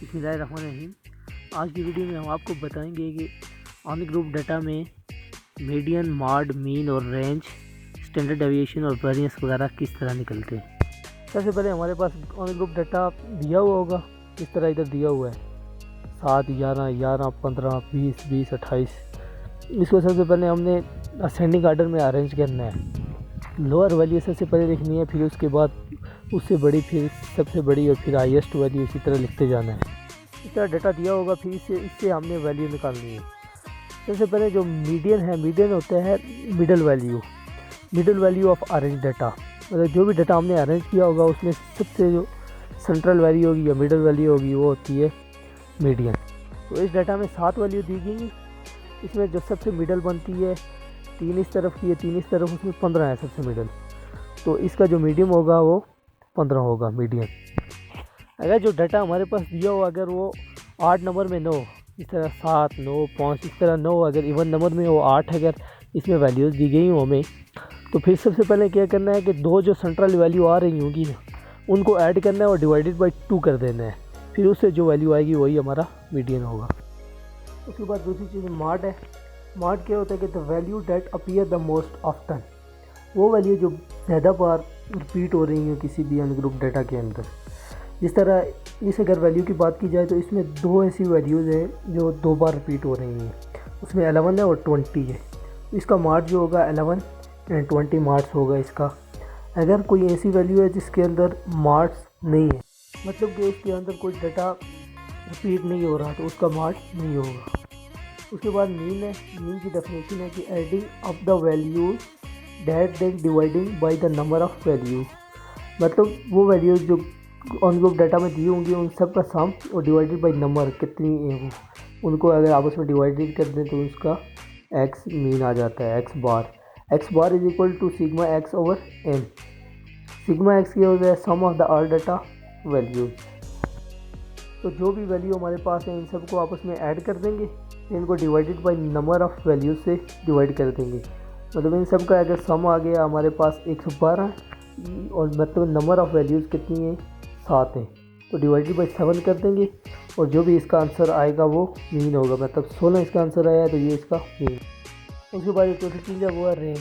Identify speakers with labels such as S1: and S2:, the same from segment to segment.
S1: बिस्मिल्लाहिर्रहमानिर्रहीम। आज की वीडियो में हम आपको बताएंगे कि ऑन ग्रुप डाटा में मीडियन, मॉड, मीन और रेंज, स्टैंडर्ड डेविएशन और वेरिएंस वगैरह किस तरह निकलते हैं। सबसे पहले हमारे पास ऑन ग्रुप डाटा दिया हुआ होगा, इस तरह इधर दिया हुआ है 7, 11, 11, 15, 20, 20, 28। इसको सबसे पहले हमने असेंडिंग आर्डर में अरेंज करना है। लोअर वैल्यू सबसे पहले लिखनी है, फिर उसके बाद उससे बड़ी, फिर सबसे बड़ी और फिर हाईएस्ट वैल्यू, इसी तरह लिखते जाना है। इस तरह डाटा दिया होगा, फिर इससे हमने वैल्यू निकालनी है। सबसे पहले जो मीडियन है, मीडियन होता है middle value of arrange data. मतलब जो भी डाटा हमने अरेंज किया होगा उसमें सबसे जो सेंट्रल वैल्यू होगी या मिडल वैल्यू होगी वो होती है मीडियन। तो इस डाटा में 7 वैल्यू दी गई। इसमें जो सबसे मिडल बनती है 3 इस तरफ की है, 3 इस तरफ, उसमें 15 है सबसे मिडल। तो इसका जो मीडियम होगा वो 15 होगा मीडियन। अगर जो डाटा हमारे पास दिया हो, अगर वो 8 नंबर में 9, इस तरह 7, 9, 5, इस तरह 9, अगर इवन नंबर में वो 8, अगर इसमें वैल्यूज़ दी गई हो हमें, तो फिर सबसे पहले क्या करना है कि दो जो सेंट्रल वैल्यू आ रही होंगी ना उनको ऐड करना है और डिवाइडेड बाई 2 कर देना है। फिर उससे जो वैल्यू आएगी वही हमारा मीडियन होगा। उसके बाद दूसरी चीज़ मार्ड है। मार्ड क्या होता है कि the value that appear the most often, वो वैल्यू जो ज़्यादा बार रिपीट हो रही है किसी भी अनग्रुप डाटा के अंदर। जिस तरह इस अगर वैल्यू की बात की जाए तो इसमें 2 ऐसी वैल्यूज़ हैं जो 2 बार रिपीट हो रही हैं। उसमें 11 है और 20 है। इसका मार्क जो होगा 11 एंड 20 मार्क्स होगा इसका। अगर कोई ऐसी वैल्यू है जिसके अंदर मार्क्स नहीं है, मतलब कि इसके अंदर कोई डाटा रिपीट नहीं हो रहा, तो उसका मार्क नहीं होगा। उसके बाद मीन है। मीन की डेफिनेशन है कि adding up the values that then dividing by the number of values. मतलब वो वैल्यूज जो ऑन ग्रुप डाटा में दी होंगी उन सब का सम और डिवाइडेड बाय नंबर कितनी है वो, उनको अगर आपस में डिवाइडेड कर दें तो उसका एक्स मीन आ जाता है। X bar is equal to sigma x over n. Sigma x क्या होता है, sum of the all data values. तो जो भी वैल्यू हमारे पास है इन सबको आपस में ऐड कर देंगे, इनको divided by number of values से डिवाइड कर देंगे। मतलब इन सब का अगर सम आ गया हमारे पास 112 और मतलब नंबर ऑफ वैल्यूज़ कितनी है, 7 है, तो डिवाइडेड बाई 7 कर देंगे और जो भी इसका आंसर आएगा वो मीन होगा। मतलब 16 इसका आंसर आया तो ये इसका मीन। उसके बाद एक चौथी चीज़ है वो है रेंज।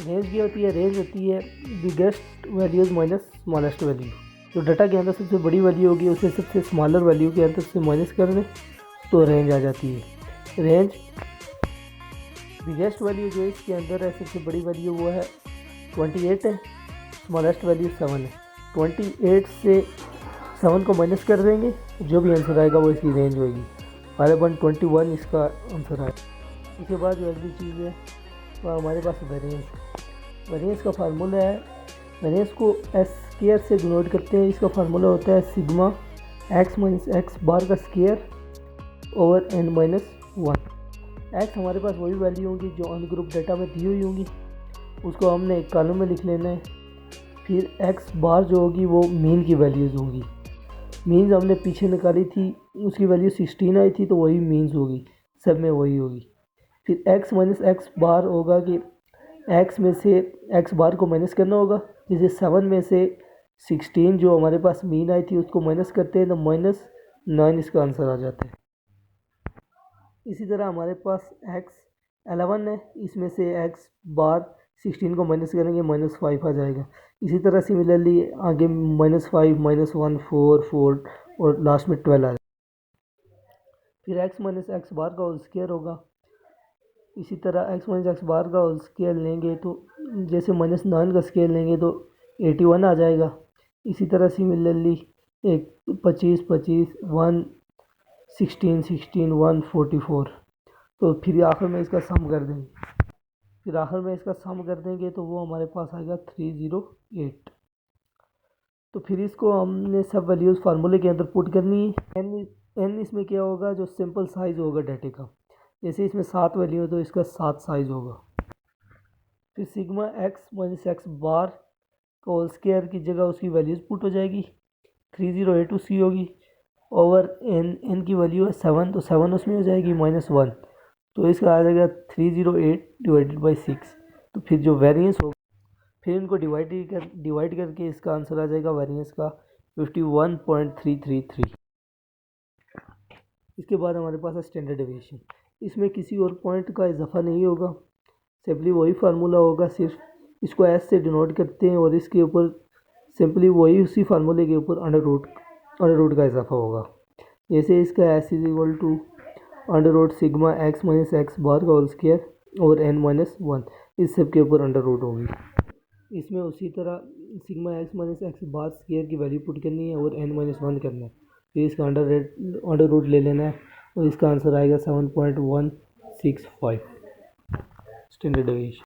S1: रेंज क्या होती है, रेंज होती है biggest values minus smallest value. जो डाटा के अंदर सबसे बड़ी वैल्यू होगी उसे सबसे स्मॉलर वैल्यू के अंदर से माइनस कर दें तो रेंज आ जाती है। रेंज बिगेस्ट वैल्यू जो इसके अंदर है, सबसे बड़ी वैल्यू वो है 28 है, स्मॉलेस्ट वैल्यू 7 है। 28 से 7 को माइनस कर देंगे, जो भी आंसर आएगा वो इसकी रेंज होगी। हमारे पास 21 इसका आंसर आए। इसके बाद जो अगली चीज़ है वो हमारे पास वेरिएंस। वेरिएंस का फार्मूला है, वेरिएंस को एस स्केयर से डिनोट करते हैं। इसका फार्मूला होता है sigma x minus x bar का square over n minus 1। X हमारे पास वही वैल्यू होंगी जो ऑन ग्रुप डाटा में दी हुई होंगी, उसको हमने एक कॉलम में लिख लेना है। फिर एक्स बार जो होगी वो मीन की वैल्यूज़ होंगी। मीन्स हमने पीछे निकाली थी, उसकी वैल्यू 16 आई थी, तो वही मीन्स होगी, सब में वही होगी। फिर एक्स माइनस एक्स बार होगा कि एक्स में से एक्स बार को माइनस करना होगा। जैसे 7 में से 16 जो हमारे पास मीन आई थी उसको माइनस करते हैं तो -9 इसका आंसर आ जाता है। इसी तरह हमारे पास एक्स 11 है, इसमें से एक्स बार 16 को माइनस करेंगे -5 आ जाएगा। इसी तरह सिमिलरली आगे -5, -1, 4, 4 और लास्ट में 12 आ जाएगा। फिर एक्स माइनस एक्स बार का होल स्क्वायर होगा। इसी तरह एक्स माइनस एक्स बार का होल स्क्वायर लेंगे तो जैसे -9 का स्क्वायर लेंगे तो 81 आ जाएगा। इसी तरह सिमिलरली एक 25, 25, 1, 16, 16, 1, 44। तो फिर आखिर में इसका सम कर देंगे तो वो हमारे पास आएगा 308। तो फिर इसको हमने सब वैल्यूज़ फार्मूले के अंदर पुट करनी है। एन इसमें क्या होगा, जो सिंपल साइज़ होगा डाटे का। जैसे इसमें 7 वैल्यू है तो इसका 7 साइज़ होगा। फिर sigma x minus x bar का होल स्क्वायर की जगह उसकी वैल्यूज़ पुट हो जाएगी। 3082 होगी ओवर एन की वैल्यू है 7, तो 7 उसमें हो जाएगी -1, तो इसका आ जाएगा 308 डिवाइडेड बाई 6। तो फिर जो वेरिएंस होगा, फिर इनको डिवाइड करके इसका आंसर आ जाएगा वेरिएंस का 51.333। इसके बाद हमारे पास है स्टैंडर्ड डेविएशन। इसमें किसी और पॉइंट का इजाफा नहीं होगा, सिंपली वही फार्मूला होगा, सिर्फ इसको एस से डिनोट करते हैं और इसके ऊपर सिंपली वही उसी फार्मूले के ऊपर अंडर रूट का इजाफा होगा। जैसे इसका s is equal to under root sigma x minus x bar का होल स्क्वायर और एन माइनस वन, इस सब के ऊपर अंडर रूट होगी। इसमें उसी तरह sigma x minus x bar square की वैल्यू पुट करनी है और एन माइनस वन करना है, फिर इसका अंडर रूट ले लेना है और इसका आंसर आएगा 7.165 स्टैंडर्ड डेविएशन।